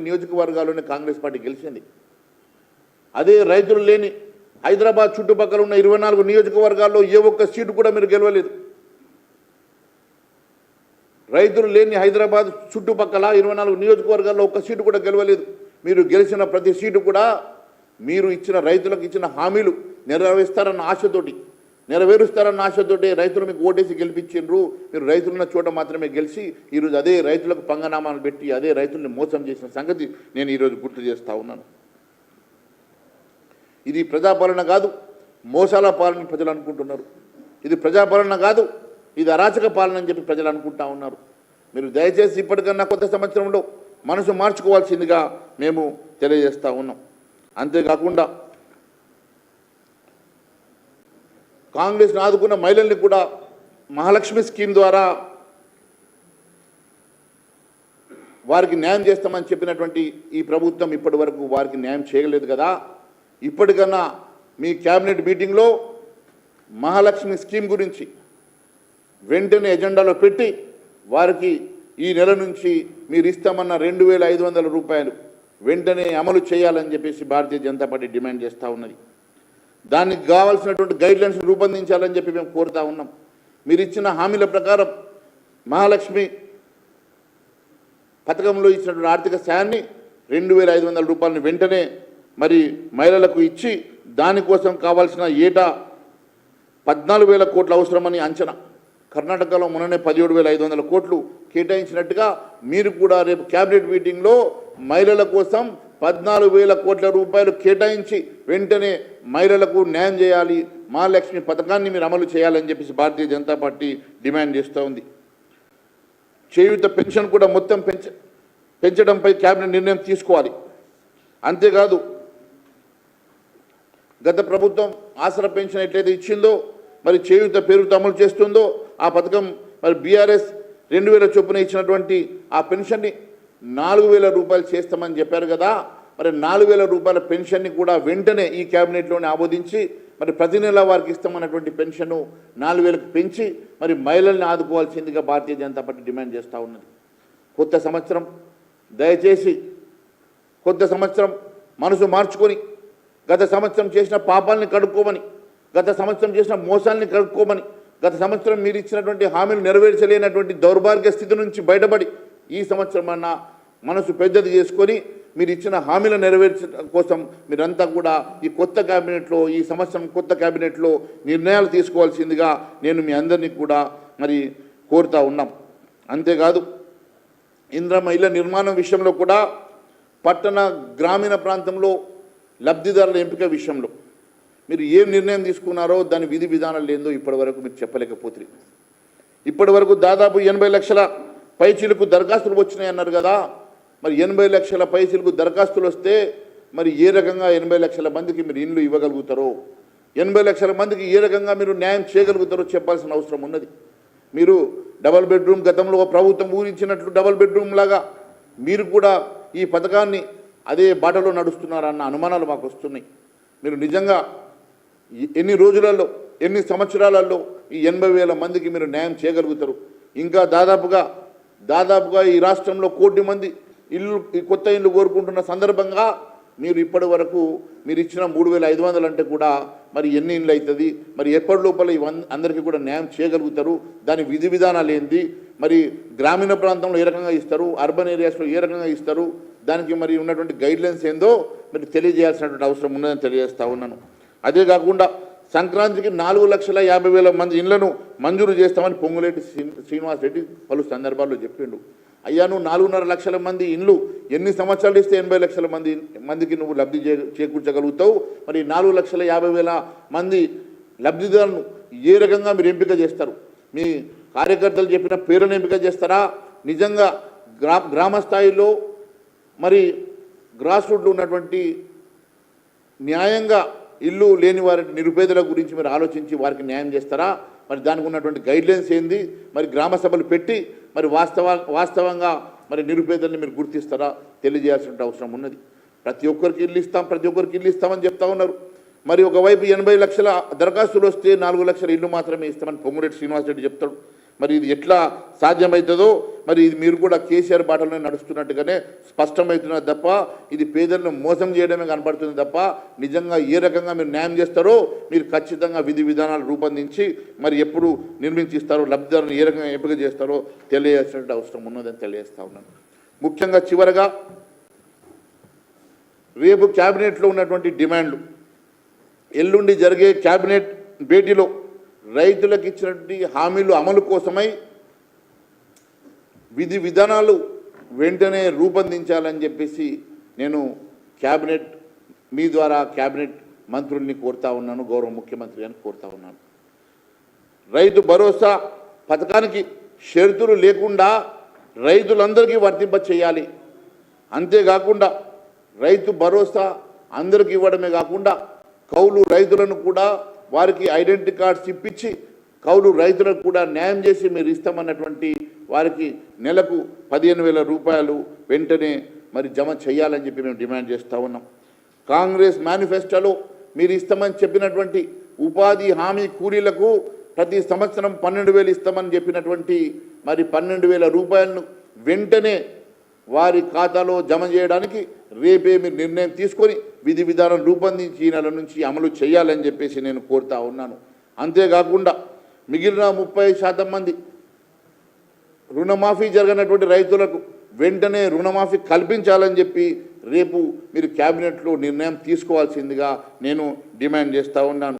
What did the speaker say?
నియోజకవర్గాల్లోనే Congress party గెలిచింది. అదే రైతులు లేని హైదరాబాద్ చుట్టుపక్కల ఉన్న 24 నియోజకవర్గాల్లో ఏ ఒక్క సీటు కూడా మీరు గెలవలేదు. రైతులు లేని హైదరాబాద్ చుట్టుపక్కల 24 నియోజకవర్గాల్లో ఒక్క సీటు కూడా గెలవలేదు. మీరు గెలిచిన ప్రతి సీటు కూడా మీరు ఇచ్చిన రైతులకు ఇచ్చిన హామీలు నెరవేరుస్తారన్న ఆశతోటి రైతులు మీకు ఓటేసి గెలిపించిండ్రు. మీరు రైతులున్న చోట మాత్రమే గెలిచి ఈరోజు అదే రైతులకు పంగనామాలు పెట్టి అదే రైతుల్ని మోసం చేసిన సంగతి నేను ఈరోజు గుర్తు చేస్తూ ఉన్నాను. ఇది ప్రజాపాలన కాదు, మోసాల పాలన ప్రజలు అనుకుంటున్నారు. ఇది ప్రజాపాలన కాదు, ఇది అరాచక పాలన అని చెప్పి ప్రజలు అనుకుంటా ఉన్నారు. మీరు దయచేసి ఇప్పటికన్నా కొత్త సంవత్సరంలో మనసు మార్చుకోవాల్సిందిగా మేము తెలియజేస్తూ ఉన్నాం. అంతేకాకుండా కాంగ్రెస్ను ఆదుకున్న మహిళల్ని కూడా మహాలక్ష్మి స్కీమ్ ద్వారా వారికి న్యాయం చేస్తామని చెప్పినటువంటి ఈ ప్రభుత్వం ఇప్పటి వరకు వారికి న్యాయం చేయలేదు కదా. ఇప్పటికన్నా మీ క్యాబినెట్ మీటింగ్లో మహాలక్ష్మి స్కీమ్ గురించి వెంటనే ఎజెండాలో పెట్టి వారికి ఈ నెల నుంచి మీరు ఇస్తామన్న 2500 రూపాయలు వెంటనే అమలు చేయాలని చెప్పేసి భారతీయ జనతా పార్టీ డిమాండ్ చేస్తూ ఉన్నది. దానికి కావాల్సినటువంటి గైడ్లైన్స్ రూపొందించాలని చెప్పి మేము కోరుతా ఉన్నాం. మీరు ఇచ్చిన హామీల ప్రకారం మహాలక్ష్మి పథకంలో ఇచ్చినటువంటి ఆర్థిక సాయాన్ని 2500 రూపాయలను వెంటనే మరి మహిళలకు ఇచ్చి దానికోసం కావాల్సిన ఏటా 14,000 కోట్లు అవసరమని అంచనా. కర్ణాటకలో మొన్ననే 17,500 కోట్లు కేటాయించినట్టుగా మీరు కూడా రేపు క్యాబినెట్ మీటింగ్లో మహిళల కోసం 14,000 కోట్ల రూపాయలు కేటాయించి వెంటనే మహిళలకు న్యాయం చేయాలి, మహాలక్ష్మి పథకాన్ని మీరు అమలు చేయాలని చెప్పేసి భారతీయ జనతా పార్టీ డిమాండ్ చేస్తూ ఉంది. చేయూత పెన్షన్ కూడా మొత్తం పెంచడంపై క్యాబినెట్ నిర్ణయం తీసుకోవాలి. అంతేకాదు గత ప్రభుత్వం ఆసరా పెన్షన్ ఎట్లయితే ఇచ్చిందో మరి చేయూత పేరుతో అమలు చేస్తుందో ఆ పథకం మరి బీఆర్ఎస్ 2000 చొప్పున ఇచ్చినటువంటి ఆ పెన్షన్ని 4,000 రూపాయలు చేస్తామని చెప్పారు కదా. మరి 4,000 రూపాయల పెన్షన్ని కూడా వెంటనే ఈ క్యాబినెట్లోనే ఆమోదించి మరి ప్రతి నెల వారికి ఇస్తామన్నటువంటి పెన్షన్ను 4,000కు పెంచి మరి మహిళల్ని ఆదుకోవాల్సిందిగా భారతీయ జనతా పార్టీ డిమాండ్ చేస్తూ ఉన్నది. కొత్త సంవత్సరం దయచేసి కొత్త సంవత్సరం మనసు మార్చుకొని గత సంవత్సరం చేసిన పాపాలని కడుక్కోమని, గత సంవత్సరం చేసిన మోసాలని కడుక్కోమని, గత సంవత్సరం మీరు ఇచ్చినటువంటి హామీలు నెరవేర్చలేనటువంటి దౌర్భాగ్య స్థితి నుంచి బయటపడి ఈ సంవత్సరం అన్న మనసు పెద్దది చేసుకొని మీరు ఇచ్చిన హామీలు నెరవేర్చడం కోసం మీరంతా కూడా ఈ కొత్త క్యాబినెట్లో ఈ సంవత్సరం కొత్త క్యాబినెట్లో నిర్ణయాలు తీసుకోవాల్సిందిగా నేను మీ అందరినీ కూడా మరి కోరుతా ఉన్నాం. అంతేకాదు ఇందిరమ్మ ఇళ్ల నిర్మాణం విషయంలో కూడా పట్టణ గ్రామీణ ప్రాంతంలో లబ్ధిదారుల ఎంపిక విషయంలో మీరు ఏం నిర్ణయం తీసుకున్నారో దాని విధి విధానాలు ఏందో ఇప్పటివరకు మీరు చెప్పలేకపోతుంది. ఇప్పటివరకు దాదాపు 80 లక్షల పైచీలకు దరఖాస్తులు వచ్చినాయి అన్నారు కదా. మరి 80 లక్షల పైచీలకు దరఖాస్తులు వస్తే మరి ఏ రకంగా 80 లక్షల మందికి మీరు ఇండ్లు ఇవ్వగలుగుతారో, 80 లక్షల మందికి ఏ రకంగా మీరు న్యాయం చేయగలుగుతారో చెప్పాల్సిన అవసరం ఉన్నది. మీరు డబల్ బెడ్రూమ్ గతంలో ప్రభుత్వం ఊరించినట్లు డబల్ బెడ్రూమ్ లాగా మీరు కూడా ఈ పథకాన్ని అదే బాటలో నడుస్తున్నారన్న అనుమానాలు మాకు వస్తున్నాయి. మీరు నిజంగా ఎన్ని రోజులలో ఎన్ని సంవత్సరాలలో ఈ 80,000 మందికి మీరు న్యాయం చేయగలుగుతారు? ఇంకా దాదాపుగా ఈ రాష్ట్రంలో 1 కోటి మంది ఈ కొత్త ఇల్లు కోరుకుంటున్న సందర్భంగా మీరు ఇప్పటి వరకు మీరు ఇచ్చిన 3,500 అంటే కూడా మరి ఎన్ని ఇళ్ళు అవుతుంది? మరి ఎప్పటి లోపల అందరికీ కూడా న్యాయం చేయగలుగుతారు? దాని విధి విధానాలు ఏంది? మరి గ్రామీణ ప్రాంతంలో ఏ రకంగా ఇస్తారు, అర్బన్ ఏరియాస్లో ఏ రకంగా ఇస్తారు, దానికి మరి ఉన్నటువంటి గైడ్లైన్స్ ఏందో మీరు తెలియజేయాల్సినటువంటి అవసరం ఉన్నదని తెలియజేస్తూ ఉన్నాను. అదే కాకుండా సంక్రాంతికి 4,50,000 మంది ఇళ్లను మంజూరు చేస్తామని పొంగులేటి శ్రీనివాస్ రెడ్డి పలు సందర్భాల్లో చెప్పిండు. అయ్యా నువ్వు 4.5 లక్షల మంది ఇండ్లు ఎన్ని సంవత్సరాలు ఇస్తే 80 లక్షల మందికి నువ్వు లబ్ధి చేకూర్చగలుగుతావు? మరి 4,50,000 మంది లబ్ధిదారులను ఏ రకంగా మీరు ఎంపిక చేస్తారు? మీ కార్యకర్తలు చెప్పిన పేరును ఎంపిక చేస్తారా? నిజంగా గ్రామ స్థాయిలో మరి గ్రాస్ రూట్లో ఉన్నటువంటి న్యాయంగా ఇల్లు లేని వారి నిరుపేదల గురించి మీరు ఆలోచించి వారికి న్యాయం చేస్తారా? మరి దానికి ఉన్నటువంటి గైడ్లైన్స్ ఏంది? మరి గ్రామ సభలు పెట్టి మరి వాస్తవంగా మరి నిరుపేదల్ని మీరు గుర్తిస్తారా? తెలియజేయాల్సిన అవసరం ఉన్నది. ప్రతి ఒక్కరికి ఇల్లు ఇస్తామని చెప్తా ఉన్నారు. మరి ఒకవైపు 80 లక్షల దరఖాస్తులు వస్తే 4 లక్షల ఇల్లు మాత్రమే ఇస్తామని పొంగులేటి శ్రీనివాస్ రెడ్డి చెప్తాడు. మరి ఇది ఎట్లా సాధ్యమవుతుందో మరి ఇది మీరు కూడా కేసీఆర్ బాటలోనే నడుస్తున్నట్టుగానే స్పష్టమవుతున్నది తప్ప ఇది పేదలను మోసం చేయడమే కనపడుతుంది తప్ప నిజంగా ఏ రకంగా మీరు న్యాయం చేస్తారో మీరు ఖచ్చితంగా విధి విధానాలు రూపొందించి మరి ఎప్పుడు నిర్మించిస్తారో లబ్ధిదారులను ఏ రకంగా ఎంపిక చేస్తారో తెలియాల్సిన అవసరం ఉన్నదని తెలియజేస్తా ఉన్నాను. ముఖ్యంగా చివరగా రేపు క్యాబినెట్లో ఉన్నటువంటి డిమాండ్లు, ఎల్లుండి జరిగే క్యాబినెట్ భేటీలో రైతులకు ఇచ్చినటువంటి హామీలు అమలు కోసమై విధి విధానాలు వెంటనే రూపొందించాలని చెప్పేసి నేను క్యాబినెట్ మీ ద్వారా క్యాబినెట్ మంత్రుల్ని కోరుతా ఉన్నాను, గౌరవ ముఖ్యమంత్రి గారిని కోరుతా ఉన్నాను. రైతు భరోసా పథకానికి షరతులు లేకుండా రైతులందరికీ వర్తింప చేయాలి. అంతేకాకుండా రైతు భరోసా అందరికి ఇవ్వడమే కాకుండా కౌలు రైతులను కూడా వారికి ఐడెంటిటీ కార్డ్స్ ఇప్పించి కౌలు రైతులకు కూడా న్యాయం చేసి మీరు ఇస్తామన్నటువంటి వారికి నెలకు 15,000 రూపాయలు వెంటనే మరి జమ చేయాలని చెప్పి మేము డిమాండ్ చేస్తూ ఉన్నాం. కాంగ్రెస్ మేనిఫెస్టోలో మీరు ఇస్తామని చెప్పినటువంటి ఉపాధి హామీ కూలీలకు ప్రతి సంవత్సరం 12,000 ఇస్తామని చెప్పినటువంటి మరి 12,000 రూపాయలను వెంటనే వారి ఖాతాలో జమ చేయడానికి రేపే మీరు నిర్ణయం తీసుకొని విధి విధానం రూపొందించి ఈ నెల నుంచి అమలు చేయాలని చెప్పేసి నేను కోరుతా ఉన్నాను. అంతేకాకుండా మిగిలిన 30% మంది రుణమాఫీ జరగనటువంటి రైతులకు వెంటనే రుణమాఫీ కల్పించాలని చెప్పి రేపు మీరు క్యాబినెట్లో నిర్ణయం తీసుకోవాల్సిందిగా నేను డిమాండ్ చేస్తూ ఉన్నాను.